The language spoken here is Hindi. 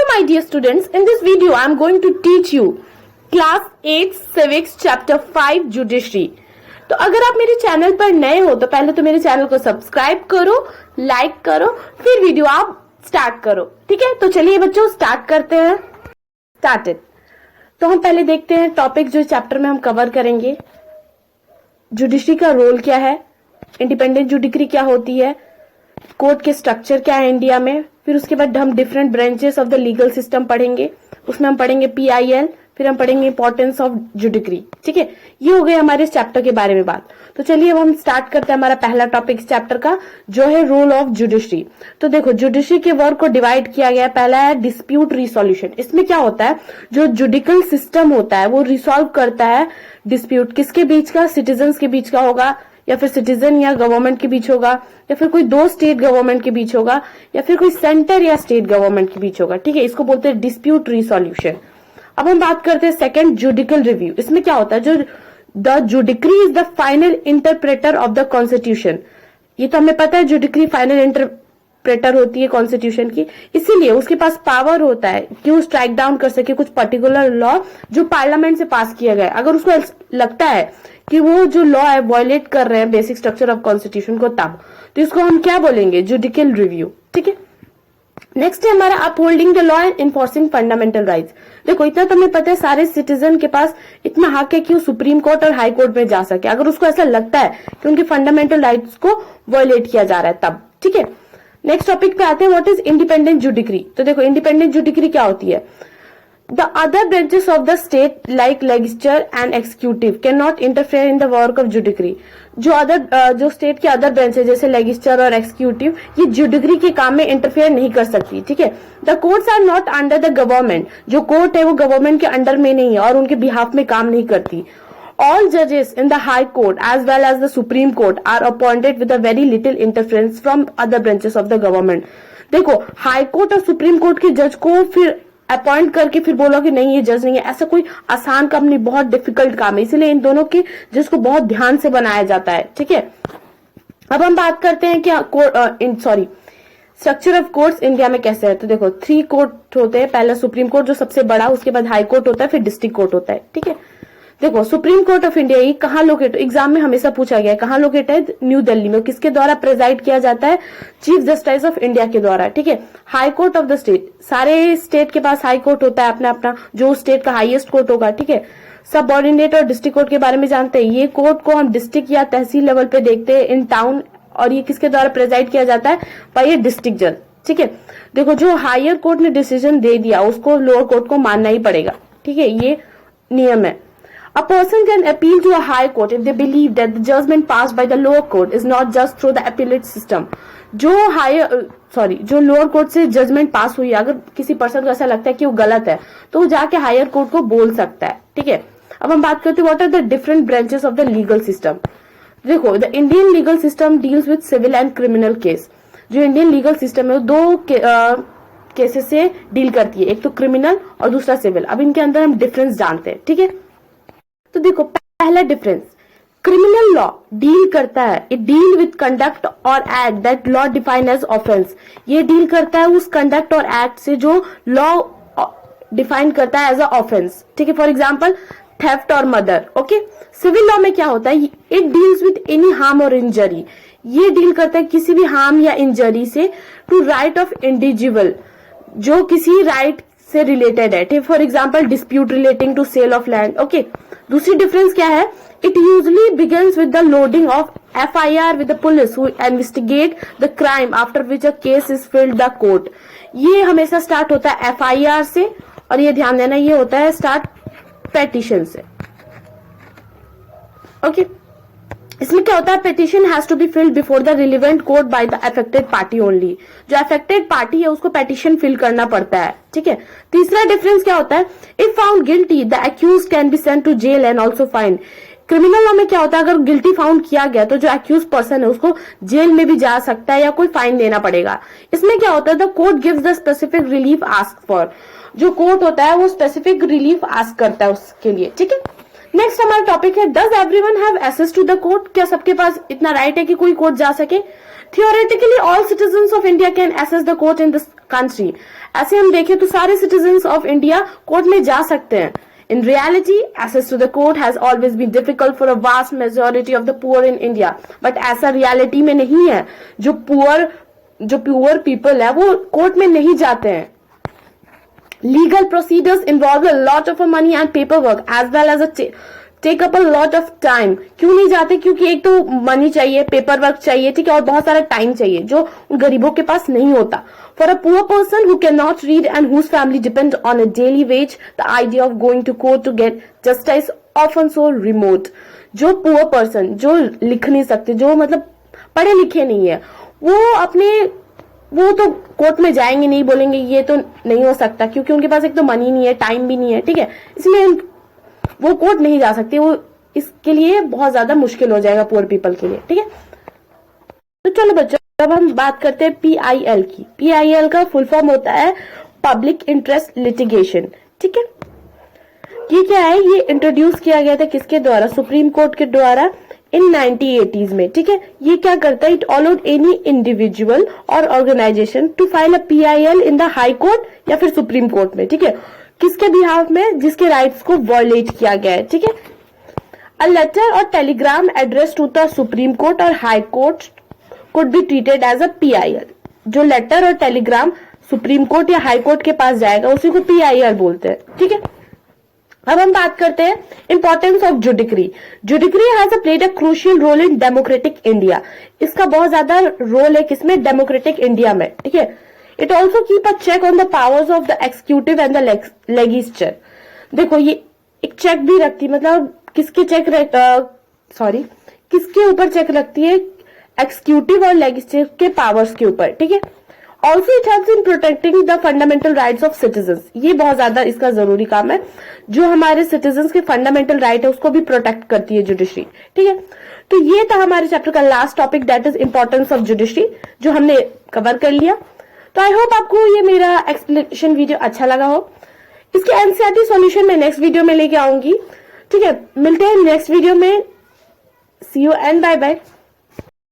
my dear students, in this video I am going to teach you class 8 civics chapter 5 judiciary। तो अगर आप मेरे चैनल पर नए हो तो पहले तो मेरे चैनल को सब्सक्राइब करो, लाइक करो, फिर वीडियो आप स्टार्ट करो। ठीक है, तो चलिए बच्चों स्टार्ट करते हैं। स्टार्टेड। तो हम पहले देखते हैं टॉपिक जो चैप्टर में हम कवर करेंगे। जुडिशरी का रोल क्या है, इंडिपेंडेंट जुडिशरी क्या होती है, कोर्ट के स्ट्रक्चर क्या है इंडिया में, फिर उसके बाद हम different branches of the legal system पढ़ेंगे। उसमें हम पढ़ेंगे PIL, फिर हम पढ़ेंगे इंपॉर्टेंस ऑफ जुडिशरी। ठीक है, ये हो गए हमारे इस चैप्टर के बारे में बात। तो चलिए अब हम स्टार्ट करते हैं हमारा पहला टॉपिक इस चैप्टर का, जो है रोल ऑफ जुडिशरी। तो देखो, जुडिशरी के वर्क को डिवाइड किया गया है। पहला है डिस्प्यूट रिसोल्यूशन। इसमें क्या होता है, जो जुडिकल सिस्टम होता है वो रिसॉल्व करता है डिस्प्यूट। किसके बीच का, सिटीजन्स के बीच का होगा, या फिर सिटीजन या गवर्नमेंट के बीच होगा, या फिर कोई दो स्टेट गवर्नमेंट के बीच होगा, या फिर कोई सेंटर या स्टेट गवर्नमेंट के बीच होगा। ठीक है, इसको बोलते हैं डिस्प्यूट रिसोल्यूशन। अब हम बात करते हैं सेकंड, जुडिकल रिव्यू। इसमें क्या होता है, जो the judiciary is the final interpreter of the constitution. ये तो हमें पता है, जुडिशरी फाइनल इंटरप्रेटर होती है कॉन्स्टिट्यूशन की, इसीलिए उसके पास पावर होता है कि वो स्ट्राइक डाउन कर सके कुछ पर्टिकुलर लॉ जो पार्लियामेंट से पास किया गया। अगर उसको लगता है कि वो जो लॉ है वायलेट कर रहे हैं बेसिक स्ट्रक्चर ऑफ कॉन्स्टिट्यूशन को, तब तो इसको हम क्या बोलेंगे, जुडिकल रिव्यू। ठीक है, नेक्स्ट है हमारा upholding the law and enforcing fundamental rights. देखो, इतना तो हमें पता है सारे सिटीजन के पास इतना हक है कि वो सुप्रीम कोर्ट और हाई कोर्ट में जा सके, अगर उसको ऐसा लगता है कि उनके फंडामेंटल राइट्स को वायलेट किया जा रहा है तब। ठीक है, नेक्स्ट टॉपिक पे आते हैं, व्हाट इज इंडिपेंडेंट जुडिशरी। तो देखो, इंडिपेंडेंट जुडिशरी क्या होती है, The other branches of the state like legislature and executive cannot interfere in the work of judiciary। जो स्टेट के अदर ब्रांच है जैसे लेजिस्लेचर और एक्सिक्यूटिव, ये जुडिशरी के काम में इंटरफेयर नहीं कर सकती। ठीक है, the courts are not under the government. जो कोर्ट है वो गवर्नमेंट के अंडर में नहीं है और उनके बिहाफ में काम नहीं करती। All judges in the High Court as well as the Supreme Court are appointed with a very little interference from other branches of the government। देखो, हाई कोर्ट और सुप्रीम कोर्ट के जज को फिर अपॉइंट करके फिर बोलो कि नहीं ये जज नहीं है, ऐसा कोई आसान काम नहीं, बहुत डिफिकल्ट काम है, इसलिए इन दोनों के जज को बहुत ध्यान से बनाया जाता है। ठीक है, अब हम बात करते हैं कि स्ट्रक्चर ऑफ कोर्ट्स इंडिया में कैसे है। तो देखो, 3 कोर्ट होते हैं। पहला सुप्रीम कोर्ट जो सबसे बड़ा, उसके बाद हाई कोर्ट होता है, फिर डिस्ट्रिक्ट कोर्ट होता है। ठीक है, देखो, सुप्रीम कोर्ट ऑफ इंडिया ये कहाँ लोकेट, एग्जाम में हमेशा पूछा गया है कहाँ लोकेट है, न्यू दिल्ली में। किसके द्वारा प्रेजाइड किया जाता है, चीफ जस्टिस ऑफ इंडिया के द्वारा। ठीक है, high court of the state, सारे स्टेट के पास हाई कोर्ट होता है अपना अपना, जो स्टेट का हाईएस्ट कोर्ट होगा। ठीक है, सब ऑर्डिनेट और डिस्ट्रिक्ट कोर्ट के बारे में जानते हैं। ये कोर्ट को हम डिस्ट्रिक्ट या तहसील लेवल पे देखते हैं इन टाउन, और ये किसके द्वारा प्रेजाइड किया जाता है, बाय डिस्ट्रिक्ट जज। ठीक है, देखो, जो हायर कोर्ट ने डिसीजन दे दिया उसको लोअर कोर्ट को मानना ही पड़ेगा। ठीक है, ये नियम है। A person can appeal to a high court if they believe that the judgment passed by the lower court is not just through the appellate system। जो लोअर कोर्ट से जजमेंट पास हुई है, अगर किसी पर्सन को ऐसा लगता है कि वो गलत है तो वो जाके हायर कोर्ट को बोल सकता है। ठीक है, अब हम बात करते हैं what are the different branches of the legal system. देखो, the Indian legal system deals with civil and criminal case. जो इंडियन लीगल सिस्टम है वो दो केसेस से डील करती है, एक तो क्रिमिनल और दूसरा सिविल। अब इनके अंदर हम डिफरेंस जानते हैं। ठीक है, तो देखो, पहला डिफरेंस, क्रिमिनल लॉ डील करता है, इट डील विद कंडक्ट और act that law define as offence. ये डील करता है उस कंडक्ट और एक्ट से जो लॉ डिफाइन करता है एज अ ऑफेंस। ठीक है, फॉर एग्जांपल थेफ्ट और मर्डर। ओके, सिविल लॉ में क्या होता है, it deals with any harm और इंजरी। ये डील करता है किसी भी हार्म या इंजरी से टू राइट ऑफ इंडिविजुअल, जो किसी राइट से रिलेटेड है। For example dispute relating to sale of land. Okay, दूसरी डिफरेंस क्या है, it usually begins with the lodging of FIR with the police who investigate the crime after which a case is filed the court. ये हमेशा स्टार्ट होता है FIR से, और ये ध्यान देना ये होता है स्टार्ट पेटिशन से। ओके, इसमें क्या होता है, petition has to be filed before the relevant court by the affected party only. जो अफेक्टेड पार्टी है उसको पिटिशन फिल करना पड़ता है। ठीक है, तीसरा डिफरेंस क्या होता है, if found guilty the accused can be sent to jail and also fine. Criminal law में क्या होता है, अगर गिल्टी फाउंड किया गया तो जो अक्यूज पर्सन है उसको जेल में भी जा सकता है या कोई फाइन देना पड़ेगा। इसमें क्या होता है, the court gives the specific relief ask for. जो कोर्ट होता है वो स्पेसिफिक रिलीफ आस्क करता है उसके लिए। ठीक है, नेक्स्ट हमारा टॉपिक है, does everyone have access to the court? क्या सबके पास इतना राइट है कि कोई कोर्ट जा सके? Theoretically all citizens of India can access the court in this country. ऐसे हम देखें तो सारे सिटीजन्स ऑफ इंडिया कोर्ट में जा सकते हैं। In reality, access to the court has always been difficult for a vast majority of the poor in India. But ऐसा reality में नहीं है। जो poor people है वो कोर्ट में नहीं जाते हैं। Legal procedures involve a lot of money and paperwork as well as take up a lot of time. क्यों नहीं जाते? क्योंकि एक तो मनी चाहिए, पेपर वर्क चाहिए, ठीक है, और बहुत सारा टाइम चाहिए जो गरीबों के पास नहीं होता। For a poor person who cannot read and whose family depends on a daily wage, the idea of going to court to get justice often so remote. जो poor person, जो लिख नहीं सकते, जो मतलब पढ़े लिखे नहीं है, वो तो कोर्ट में जाएंगे नहीं, बोलेंगे ये तो नहीं हो सकता, क्योंकि उनके पास एक तो मनी नहीं है, टाइम भी नहीं है, ठीक है, इसलिए वो कोर्ट नहीं जा सकते। वो इसके लिए बहुत ज्यादा मुश्किल हो जाएगा पुअर पीपल के लिए, ठीक है। तो चलो बच्चों, अब हम बात करते हैं PIL की। PIL का फुल फॉर्म होता है पब्लिक इंटरेस्ट लिटिगेशन, ठीक है। ये क्या है? ये इंट्रोड्यूस किया गया था किसके द्वारा? सुप्रीम कोर्ट के द्वारा इन 1980s में, ठीक है। ये क्या करता है? It allowed any individual or organisation to file a PIL in the high court या फिर सुप्रीम कोर्ट में, ठीक है। किसके बिहाफ में? जिसके राइट्स को वॉयलेट किया गया है, ठीक है। अ लेटर और telegram address to the Supreme Court और high court could be treated as a PIL। जो लेटर और टेलीग्राम सुप्रीम कोर्ट या हाई कोर्ट के पास जाएगा उसी को PIL बोलते हैं, ठीक है। अब हम बात करते हैं importance of judiciary. Judiciary has played a crucial role in democratic India. इसका बहुत ज्यादा रोल है किसमें? डेमोक्रेटिक इंडिया में, ठीक है। It also keep a check on the powers of the executive and the legislature. देखो ये एक चेक भी रखती, मतलब किसके ऊपर चेक रखती है? एक्सिक्यूटिव और लेजिस्लेटिव के पावर्स के ऊपर, ठीक है। Also it helps in protecting the fundamental rights of citizens. ये बहुत ज्यादा इसका जरूरी काम है। जो हमारे सिटीजन्स के फंडामेंटल राइट है उसको भी प्रोटेक्ट करती है जुडिशरी, ठीक है। तो ये था हमारे चैप्टर का last topic, that is importance of judiciary, जो हमने कवर कर लिया। तो आई होप आपको ये मेरा एक्सप्लेनेशन वीडियो अच्छा लगा हो। इसके NCERT सॉल्यूशन मैं नेक्स्ट वीडियो में लेके आऊंगी, ठीक है। मिलते हैं नेक्स्ट वीडियो में। सी यू एंड बाय बाय।